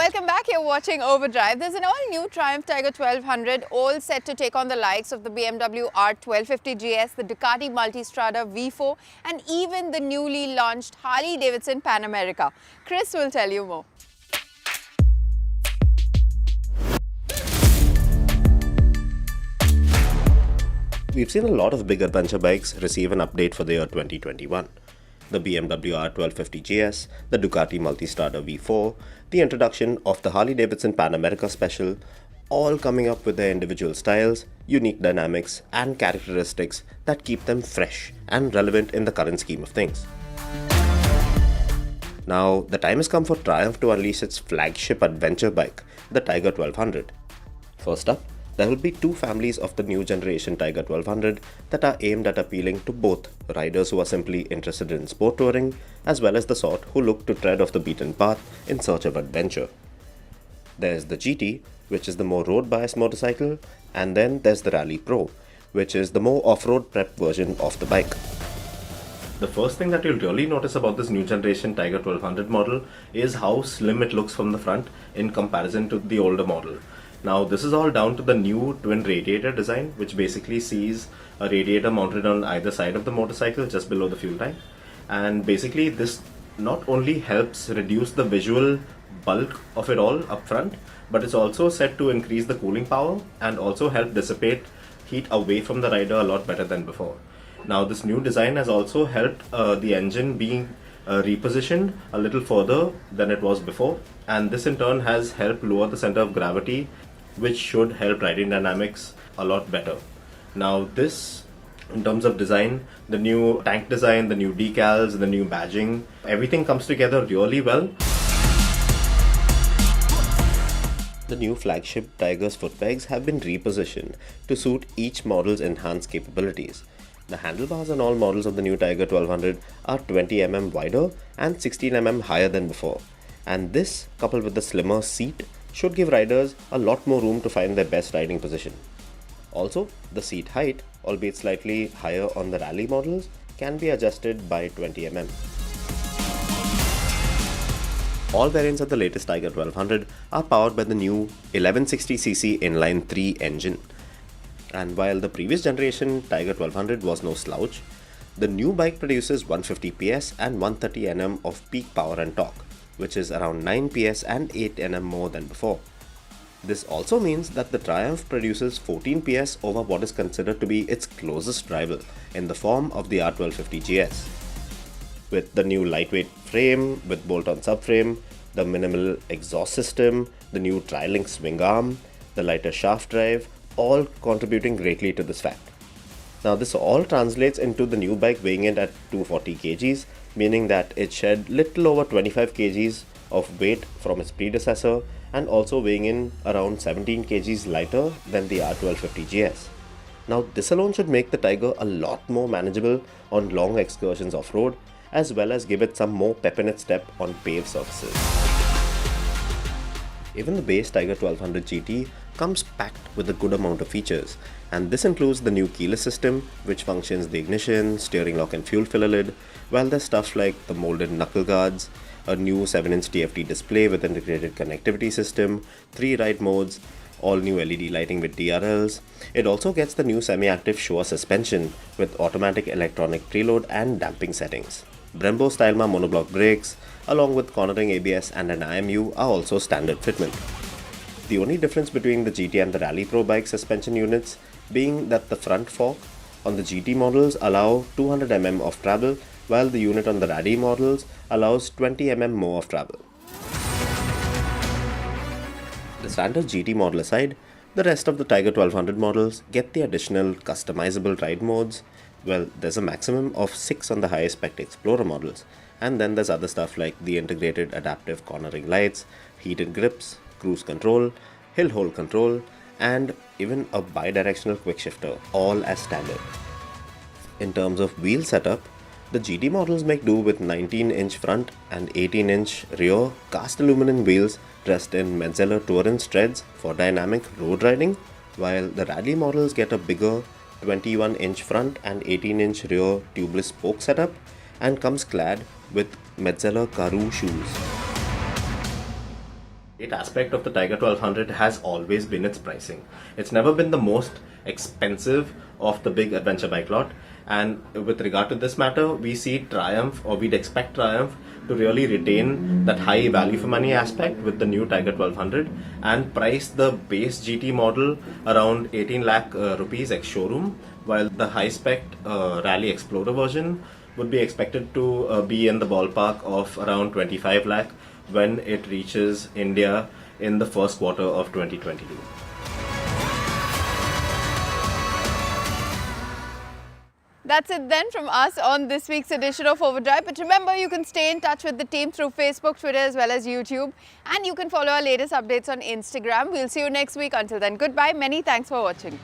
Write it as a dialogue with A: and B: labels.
A: Welcome back. You're watching Overdrive. There's an all-new Triumph Tiger 1200, all set to take on the likes of the BMW R1250 GS, the Ducati Multistrada V4, and even the newly launched Harley-Davidson Pan America. Chris will tell you more.
B: We've seen a lot of big adventure bikes receive an update for the year 2021. The BMW R1250 GS, the Ducati Multistrada V4, the introduction of the Harley-Davidson Pan America Special, all coming up with their individual styles, unique dynamics, and characteristics that keep them fresh and relevant in the current scheme of things. Now, the time has come for Triumph to unleash its flagship adventure bike, the Tiger 1200. First up, there will be two families of the new generation Tiger 1200 that are aimed at appealing to both riders who are simply interested in sport touring, as well as the sort who look to tread off the beaten path in search of adventure. There's the GT, which is the more road-biased motorcycle, and then there's the Rally Pro, which is the more off-road prep version of the bike. The first thing that you'll really notice about this new generation Tiger 1200 model is how slim it looks from the front in comparison to the older model. Now, this is all down to the new twin radiator design, which basically sees a radiator mounted on either side of the motorcycle just below the fuel tank. And basically this not only helps reduce the visual bulk of it all up front, but it's also set to increase the cooling power and also help dissipate heat away from the rider a lot better than before. Now, this new design has also helped the engine being repositioned a little further than it was before, and this in turn has helped lower the center of gravity, which should help riding dynamics a lot better. Now, this, in terms of design, the new tank design, the new decals, the new badging, everything comes together really well. The new flagship Tiger's foot pegs have been repositioned to suit each model's enhanced capabilities. The handlebars on all models of the new Tiger 1200 are 20 mm wider and 16 mm higher than before. And this, coupled with the slimmer seat, should give riders a lot more room to find their best riding position. Also, the seat height, albeit slightly higher on the Rally models, can be adjusted by 20 mm. All variants of the latest Tiger 1200 are powered by the new 1160cc inline 3 engine. And while the previous generation Tiger 1200 was no slouch, the new bike produces 150 PS and 130 Nm of peak power and torque, which is around 9 PS and 8 Nm more than before. This also means that the Triumph produces 14 PS over what is considered to be its closest rival in the form of the R1250 GS. With the new lightweight frame with bolt-on subframe, the minimal exhaust system, the new tri-link swing arm, the lighter shaft drive, all contributing greatly to this fact. Now, this all translates into the new bike weighing in at 240 kgs, meaning that it shed little over 25 kgs of weight from its predecessor and also weighing in around 17 kgs lighter than the R1250 GS. Now, this alone should make the Tiger a lot more manageable on long excursions off-road, as well as give it some more pep in its step on paved surfaces. Even the base Tiger 1200 GT comes packed with a good amount of features, and this includes the new keyless system, which functions the ignition, steering lock and fuel filler lid, while there's stuff like the molded knuckle guards, a new 7-inch TFT display with integrated connectivity system, 3 ride modes, all new LED lighting with DRLs. It also gets the new semi-active Showa suspension with automatic electronic preload and damping settings. Brembo Stylema monoblock brakes, along with cornering ABS and an IMU, are also standard fitment. The only difference between the GT and the Rally Pro bike suspension units being that the front fork on the GT models allow 200 mm of travel, while the unit on the Rally models allows 20 mm more of travel. The standard GT model aside, the rest of the Tiger 1200 models get the additional customizable ride modes. Well, there's a maximum of 6 on the highest spec Explorer models, and then there's other stuff like the integrated adaptive cornering lights, heated grips, cruise control, hill hold control, and even a bi-directional quick shifter, all as standard. In terms of wheel setup, the GT models make do with 19-inch front and 18-inch rear cast aluminum wheels dressed in Metzeler Tourance treads for dynamic road riding, while the Rally models get a bigger 21-inch front and 18-inch rear tubeless spoke setup and comes clad with Metzeler Karoo shoes. Great aspect of the Tiger 1200 has always been its pricing. It's never been the most expensive of the big adventure bike lot, and with regard to this matter, we see Triumph, or we'd expect Triumph to really retain that high value for money aspect with the new Tiger 1200 and price the base GT model around 18 lakh rupees ex showroom, while the high spec Rally Explorer version would be expected to be in the ballpark of around 25 lakh when it reaches India in the first quarter of 2022.
A: That's it then from us on this week's edition of Overdrive. But remember, you can stay in touch with the team through Facebook, Twitter as well as YouTube. And you can follow our latest updates on Instagram. We'll see you next week. Until then, goodbye. Many thanks for watching.